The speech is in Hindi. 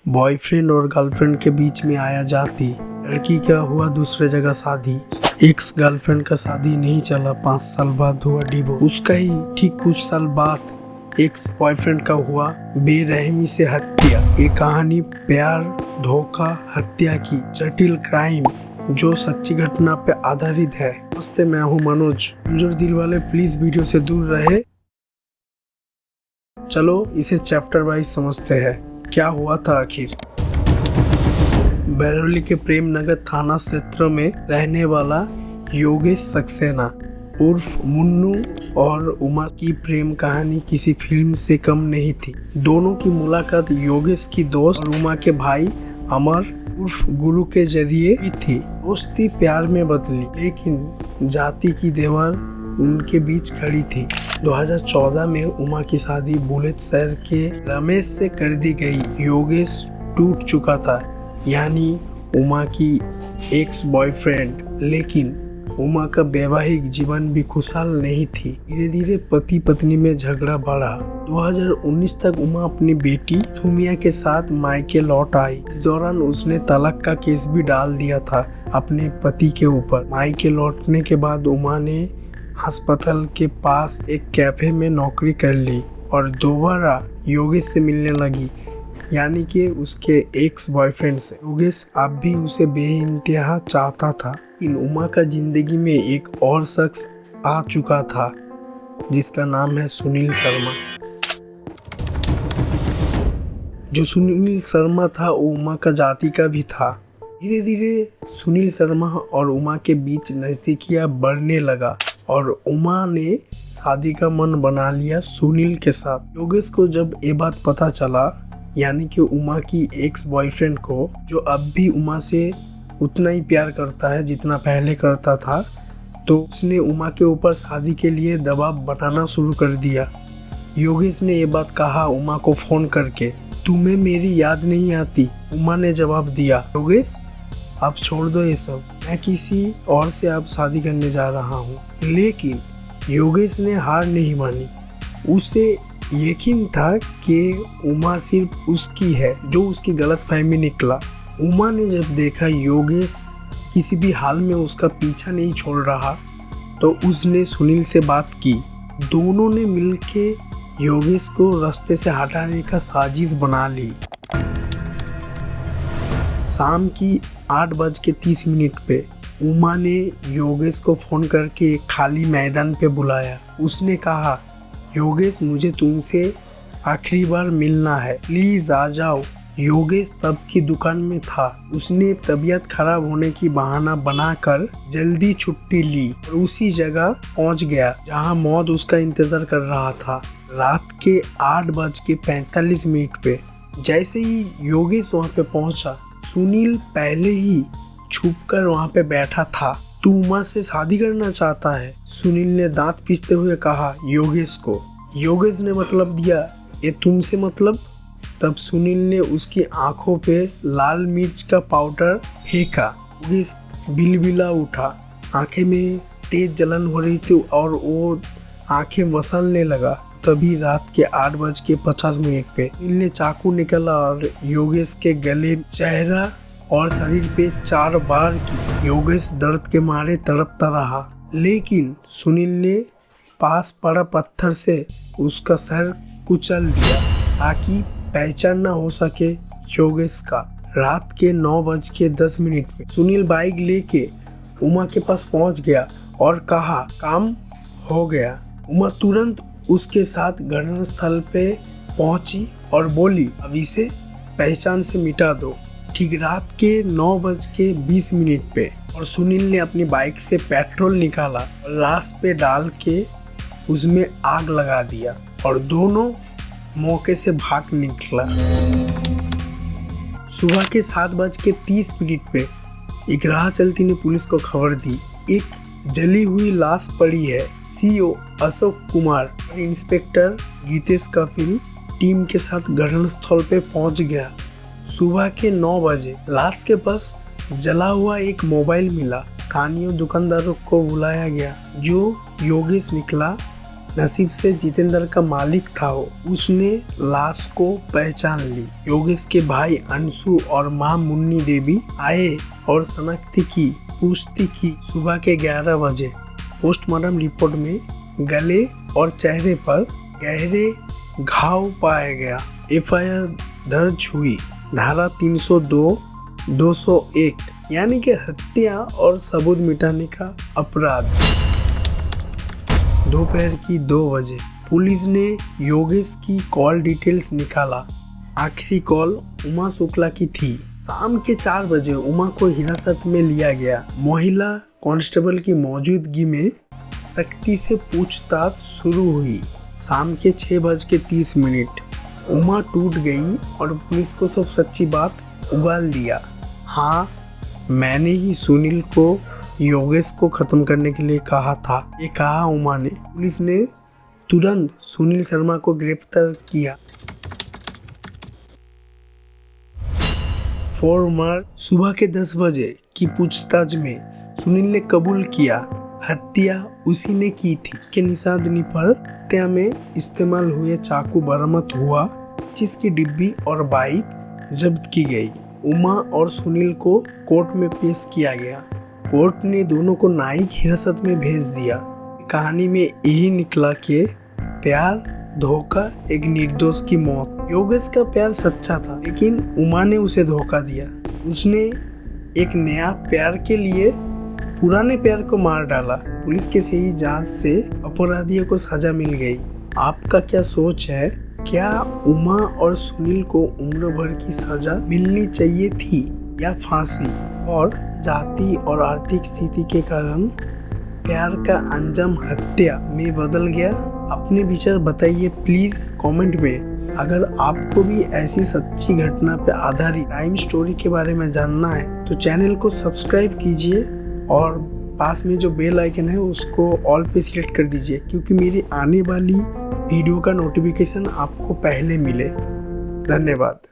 बॉयफ्रेंड और गर्लफ्रेंड के बीच में आया जाती। लड़की का हुआ दूसरे जगह शादी। एक्स गर्लफ्रेंड का शादी नहीं चला, 5 साल बाद हुआ डिवोर्स। उसका ही ठीक कुछ साल बाद एक्स बॉयफ्रेंड का हुआ बेरहमी से हत्या। ये कहानी प्यार, धोखा, हत्या की जटिल क्राइम जो सच्ची घटना पे आधारित है। नमस्ते, मैं हूँ मनोज। कमजोर दिल वाले प्लीज वीडियो से दूर रहे। चलो इसे चैप्टर वाइज समझते हैं। क्या हुआ था आखिर। बैरोली के प्रेम नगर थाना क्षेत्र में रहने वाला योगेश सक्सेना उर्फ मुन्नू और उमा की प्रेम कहानी किसी फिल्म से कम नहीं थी। दोनों की मुलाकात योगेश की दोस्त और उमा के भाई अमर उर्फ गुरु के जरिए ही थी। दोस्ती प्यार में बदली, लेकिन जाति की दीवार उनके बीच खड़ी थी। 2014 में उमा की शादी बुलेट शहर के रमेश से कर दी गई। योगेश टूट चुका था, यानी उमा की एक्स बॉयफ्रेंड, लेकिन उमा का वैवाहिक जीवन भी खुशहाल नहीं थी। धीरे धीरे पति पत्नी में झगड़ा बढ़ा। 2019 तक उमा अपनी बेटी सुमिया के साथ मायके लौट आई। इस दौरान उसने तलाक का केस भी डाल दिया था अपने पति के ऊपर। मायके लौटने के बाद उमा ने अस्पताल के पास एक कैफे में नौकरी कर ली और दोबारा योगेश से मिलने लगी, यानी कि उसके एक्स बॉयफ्रेंड से। योगेश अब भी उसे बेइंतहा चाहता था, लेकिन उमा का जिंदगी में एक और शख्स आ चुका था जिसका नाम है सुनील शर्मा। जो सुनील शर्मा था वो उमा का जाति का भी था। धीरे धीरे सुनील शर्मा और उमा के बीच नजदीकियां बढ़ने लगा और उमा ने शादी का मन बना लिया सुनील के साथ। योगेश को जब ये बात पता चला, यानी कि उमा की एक्स बॉयफ्रेंड को, जो अब भी उमा से उतना ही प्यार करता है जितना पहले करता था, तो उसने उमा के ऊपर शादी के लिए दबाव बनाना शुरू कर दिया। योगेश ने ये बात कहा उमा को फोन करके, तुम्हें मेरी याद नहीं आती? उमा ने जवाब दिया, योगेश आप छोड़ दो ये सब, मैं किसी और से अब शादी करने जा रहा हूँ। लेकिन योगेश ने हार नहीं मानी। उसे यकीन था कि उमा सिर्फ उसकी है, जो उसकी गलतफहमी निकला। उमा ने जब देखा योगेश किसी भी हाल में उसका पीछा नहीं छोड़ रहा, तो उसने सुनील से बात की। दोनों ने मिलके योगेश को रास्ते से हटाने का साजिश बना ली। शाम की 8:30 पे उमा ने योगेश को फोन करके एक खाली मैदान पे बुलाया। उसने कहा, योगेश मुझे तुमसे आखिरी बार मिलना है, प्लीज आ जाओ। योगेश तब की दुकान में था। उसने तबीयत खराब होने की बहाना बनाकर जल्दी छुट्टी ली और उसी जगह पहुंच गया जहां मौत उसका इंतजार कर रहा था। रात के 8:45 पे जैसे ही योगेश वहां पे पहुंचा, सुनील पहले ही छुपकर वहां पे बैठा था। तू उमा से शादी करना चाहता है? सुनील ने दांत पीसते हुए कहा योगेश को। योगेश ने मतलब दिया, ये तुमसे मतलब? तब सुनील ने उसकी आंखों पे लाल मिर्च का पाउडर फेंका। योगेश बिलबिला उठा। आंखें में तेज जलन हो रही थी और वो आंखें मसलने लगा। तभी रात के 8:50 पे सुनील ने चाकू निकाला और योगेश के गले, चेहरा और शरीर पे 4 बार की। योगेश दर्द के मारे तड़पता रहा, लेकिन सुनील ने पास पड़ा पत्थर से उसका सर कुचल दिया ताकि पहचान न हो सके योगेश का। रात के 9:10 पे सुनील बाइक लेके उमा के पास पहुंच गया और कहा, काम हो गया। उमा तुरंत उसके साथ घटनास्थल पे पहुंची और बोली, अब इसे पहचान से मिटा दो। ठीक रात के 9:20 पे और सुनील ने अपनी बाइक से पेट्रोल निकाला और लाश पे डाल के उसमें आग लगा दिया और दोनों मौके से भाग निकला। सुबह के 7:30 पे एक राह चलती ने पुलिस को खबर दी, एक जली हुई लाश पड़ी है। सीओ अशोक कुमार और इंस्पेक्टर गीतेश कपिल टीम के साथ घटनास्थल पे पहुंच गया। सुबह के 9 बजे लाश के पास जला हुआ एक मोबाइल मिला। स्थानीय दुकानदारों को बुलाया गया, जो योगेश निकला नसीब से जितेंद्र का मालिक था उसने लाश को पहचान ली। योगेश के भाई अंशु और मां मुन्नी देवी आए और शनाख्त की पुष्टि की। सुबह के 11 बजे पोस्टमार्टम रिपोर्ट में गले और चेहरे पर गहरे घाव पाया गया। एफआईआर दर्ज हुई। धारा 302, 201 यानी कि हत्या और सबूत मिटाने का अपराध। दोपहर की 2 बजे पुलिस ने योगेश की कॉल डिटेल्स निकाला। आखिरी कॉल उमा शुक्ला की थी। शाम के 4 बजे उमा को हिरासत में लिया गया। महिला कांस्टेबल की मौजूदगी में सख्ती से पूछताछ शुरू हुई। शाम के 6:30 उमा टूट गई और पुलिस को सब सच्ची बात उगल दिया। हाँ, मैंने ही सुनील को योगेश को खत्म करने के लिए कहा था, ये कहा उमा ने। पुलिस ने तुरंत सुनील शर्मा को गिरफ्तार किया। 4 मार्च सुबह के 10 बजे की पूछताछ में सुनील ने कबूल किया हत्या उसी ने की थी। के निशानी पर हत्या में इस्तेमाल हुए चाकू बरामद हुआ, जिसकी डिब्बी और बाइक जब्त की गई। उमा और सुनील को कोर्ट में पेश किया गया। कोर्ट ने दोनों को न्यायिक हिरासत में भेज दिया। कहानी में यही निकला कि प्यार, धोखा, एक निर्दोष की मौत। योगेश का प्यार सच्चा था, लेकिन उमा ने उसे धोखा दिया। उसने एक नया प्यार के लिए पुराने प्यार को मार डाला। पुलिस के सही जांच से अपराधियों को सजा मिल गई। आपका क्या सोच है? क्या उमा और सुनील को उम्र भर की सजा मिलनी चाहिए थी या फांसी? और जाति और आर्थिक स्थिति के कारण प्यार का अंजाम हत्या में बदल गया? अपने विचार बताइए प्लीज कमेंट में। अगर आपको भी ऐसी सच्ची घटना पे आधारित क्राइम स्टोरी के बारे में जानना है तो चैनल को सब्सक्राइब कीजिए और पास में जो बेल आइकन है उसको ऑल पे सिलेक्ट कर दीजिए, क्योंकि मेरी आने वाली वीडियो का नोटिफिकेशन आपको पहले मिले। धन्यवाद।